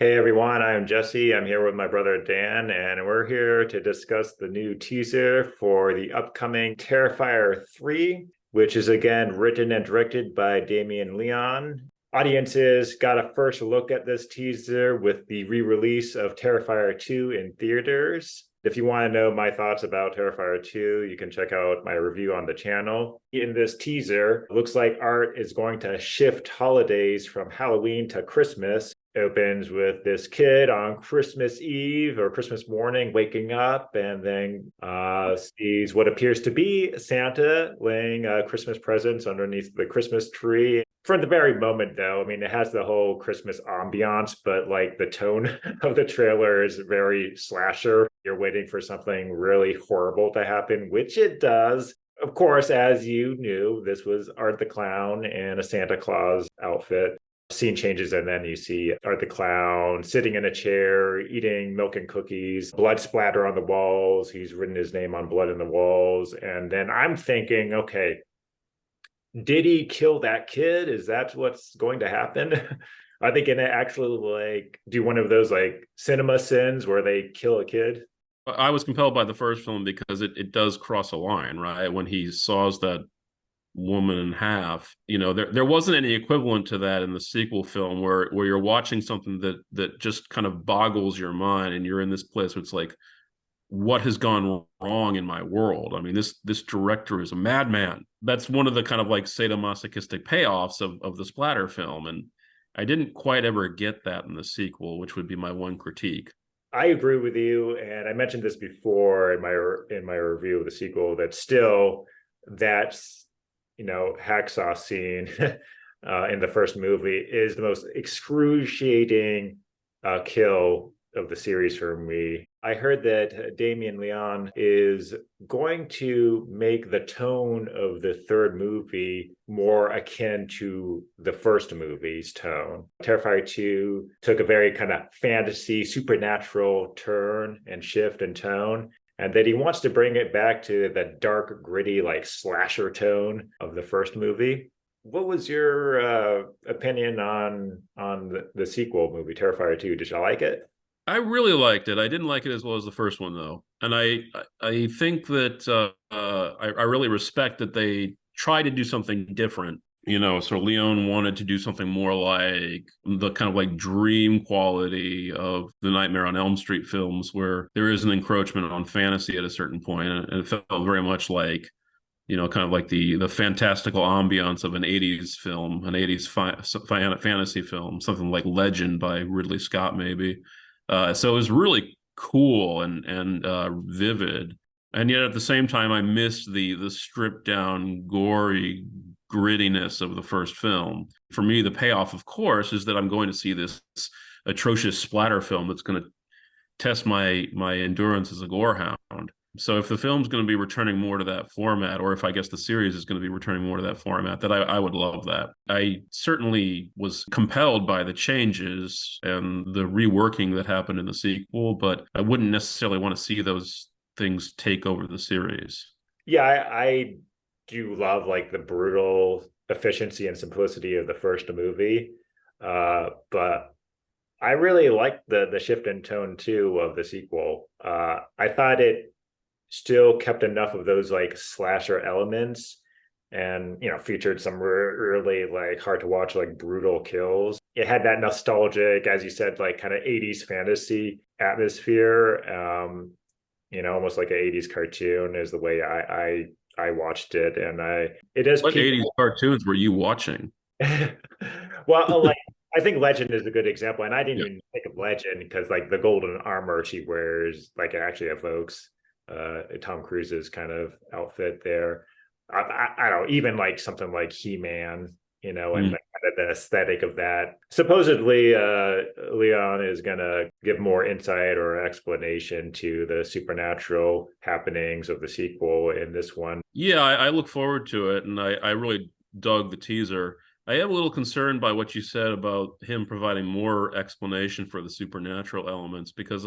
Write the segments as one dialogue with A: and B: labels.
A: Hey everyone, I'm Jesse. I'm here with my brother Dan, and we're here to discuss the new teaser for the upcoming Terrifier 3, which is again written and directed by Damien Leone. Audiences got a first look at this teaser with the re-release of Terrifier 2 in theaters. If you want to know my thoughts about Terrifier 2, you can check out my review on the channel. In this teaser, it looks like art is going to shift holidays from Halloween to Christmas. Opens with this kid on Christmas Eve or Christmas morning waking up and then sees what appears to be Santa laying Christmas presents underneath the Christmas tree. For the very moment, though, I mean, it has the whole Christmas ambiance, but like the tone of the trailer is very slasher. You're waiting for something really horrible to happen, which it does. Of course, as you knew, this was Art the Clown in a Santa Claus outfit. Scene changes, and then you see Art the Clown sitting in a chair, eating milk and cookies, blood splatter on the walls. He's written his name on blood in the walls. And then I'm thinking, okay, did he kill that kid? Is that what's going to happen? Are they going to actually like do one of those like cinema sins where they kill a kid?
B: I was compelled by the first film because it does cross a line, right? When he saws that woman in half, there wasn't any equivalent to that in the sequel film where you're watching something that just kind of boggles your mind, and you're in this place where it's like, what has gone wrong in my world? I mean, this director is a madman. That's one of the kind of like sadomasochistic payoffs of the splatter film, and I didn't quite ever get that in the sequel, which would be my one critique.
A: I agree with you, and I mentioned this before in my review of the sequel that still that's hacksaw scene in the first movie is the most excruciating kill of the series for me. I heard that Damien Leone is going to make the tone of the third movie more akin to the first movie's tone. Terrifier 2 took a very kind of fantasy, supernatural turn and shift in tone, and that he wants to bring it back to the dark, gritty, like slasher tone of the first movie. What was your opinion on the sequel movie, Terrifier 2? Did you like it?
B: I really liked it. I didn't like it as well as the first one, though, and I think that I really respect that they try to do something different. So Leon wanted to do something more like the kind of like dream quality of the Nightmare on Elm Street films, where there is an encroachment on fantasy at a certain point, and it felt very much like, kind of like the fantastical ambiance of an 80s film, an 80s fantasy film, something like Legend by Ridley Scott, maybe. So it was really cool and vivid, and yet at the same time, I missed the stripped down, gory grittiness of the first film. For me, the payoff, of course, is that I'm going to see this atrocious splatter film that's going to test my endurance as a gore hound. So if the film's going to be returning more to that format, or if I guess the series is going to be returning more to that format, that I would love that. I certainly was compelled by the changes and the reworking that happened in the sequel, but I wouldn't necessarily want to see those things take over the series.
A: Yeah, I do love like the brutal efficiency and simplicity of the first movie. But I really liked the shift in tone too of the sequel. I thought it still kept enough of those like slasher elements and featured some really like hard to watch like brutal kills. It had that nostalgic, as you said, like kind of 80s fantasy atmosphere. Almost like an 80s cartoon is the way I watched it. And it does
B: What
A: peak.
B: 80s cartoons were you watching?
A: Well, like I think Legend is a good example, and I didn't
B: Yeah.
A: even think of Legend because like the golden armor she wears, like it actually evokes Tom Cruise's kind of outfit there. I don't know, even like something like He-Man, and
B: Mm.
A: the, kind of the aesthetic of that. Supposedly, Leon is gonna give more insight or explanation to the supernatural happenings of the sequel in this one.
B: Yeah, I look forward to it, and I really dug the teaser. I am a little concerned by what you said about him providing more explanation for the supernatural elements, because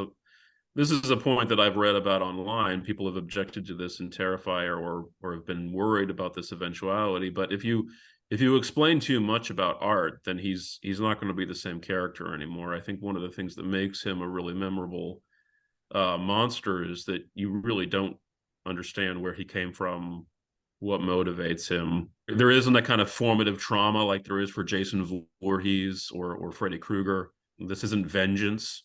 B: this is a point that I've read about online. People have objected to this in Terrifier, or have been worried about this eventuality. But if if you explain too much about Art, then he's not going to be the same character anymore. I think one of the things that makes him a really memorable monster is that you really don't understand where he came from, what motivates him. There isn't a kind of formative trauma like there is for Jason Voorhees or Freddy Krueger. This isn't vengeance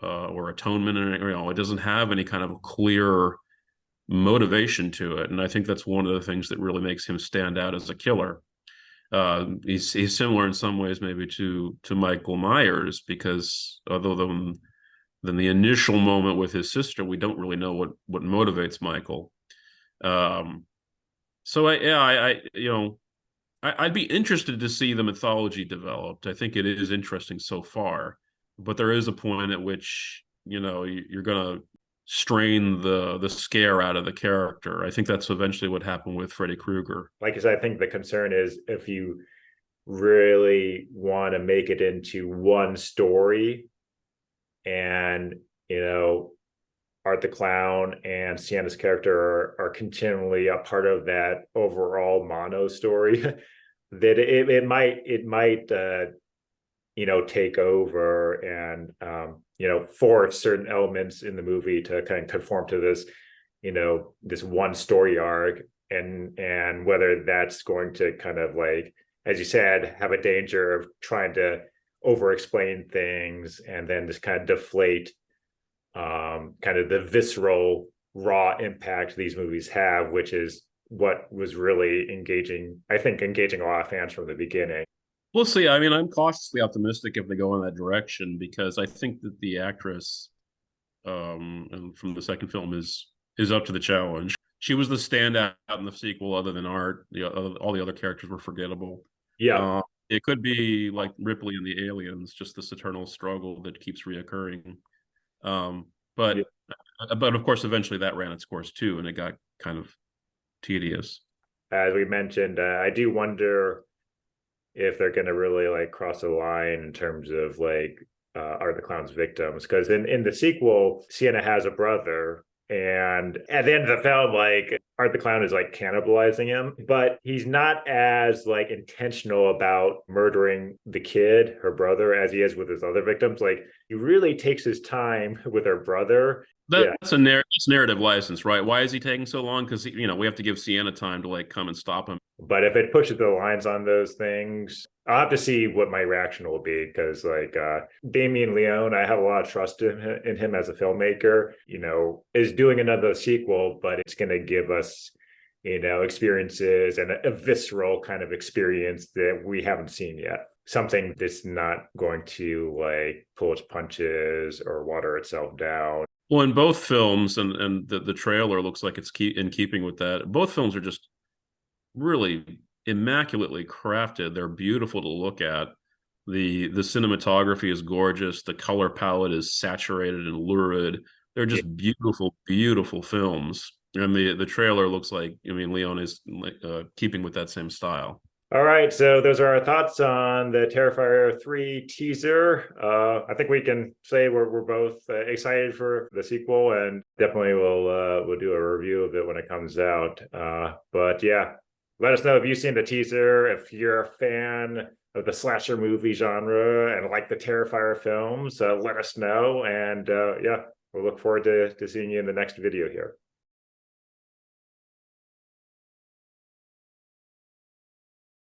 B: or atonement, and it doesn't have any kind of clear motivation to it. And I think that's one of the things that really makes him stand out as a killer. He's similar in some ways maybe to Michael Myers, because although than the initial moment with his sister, we don't really know what motivates Michael. So I'd be interested to see the mythology developed. I think it is interesting so far, but there is a point at which you're going to strain the scare out of the character. I think that's eventually what happened with Freddy Krueger.
A: Like I said, I think the concern is if you really want to make it into one story, and Art the Clown and Sienna's character are continually a part of that overall mono story, that it might take over and force certain elements in the movie to kind of conform to this one story arc, and whether that's going to kind of, like as you said, have a danger of trying to over explain things and then just kind of deflate kind of the visceral raw impact these movies have, which is what was really engaging a lot of fans from the beginning.
B: We'll see. I mean, I'm cautiously optimistic if they go in that direction, because I think that the actress and from the second film is up to the challenge. She was the standout in the sequel, other than Art. All the other characters were forgettable.
A: Yeah.
B: It could be like Ripley and the Aliens, just this eternal struggle that keeps reoccurring. But
A: Yeah.
B: but of course, eventually that ran its course too, and it got kind of tedious.
A: As we mentioned, I do wonder if they're going to really like cross the line in terms of like Art the Clown's victims, because in the sequel, Sienna has a brother, and at the end of the film, like Art the Clown is like cannibalizing him, but he's not as like intentional about murdering the kid, her brother, as he is with his other victims. Like he really takes his time with her brother. Yeah.
B: That's narrative license, right? Why is he taking so long? Because we have to give Sienna time to like come and stop him.
A: But if it pushes the lines on those things, I'll have to see what my reaction will be, because like Damien Leone, I have a lot of trust in him as a filmmaker, is doing another sequel, but it's going to give us, experiences and a visceral kind of experience that we haven't seen yet. Something that's not going to like pull its punches or water itself down.
B: Well, in both films, and the trailer looks like it's in keeping with that. Both films are just really immaculately crafted. They're beautiful to look at. The cinematography is gorgeous. The color palette is saturated and lurid. They're just beautiful, beautiful films. And the trailer looks like, Leone is keeping with that same style.
A: All right, so those are our thoughts on the Terrifier 3 teaser. I think we can say we're both excited for the sequel, and definitely we'll do a review of it when it comes out. But yeah, let us know if you've seen the teaser, if you're a fan of the slasher movie genre and like the Terrifier films. Let us know, and yeah, we'll look forward to seeing you in the next video here.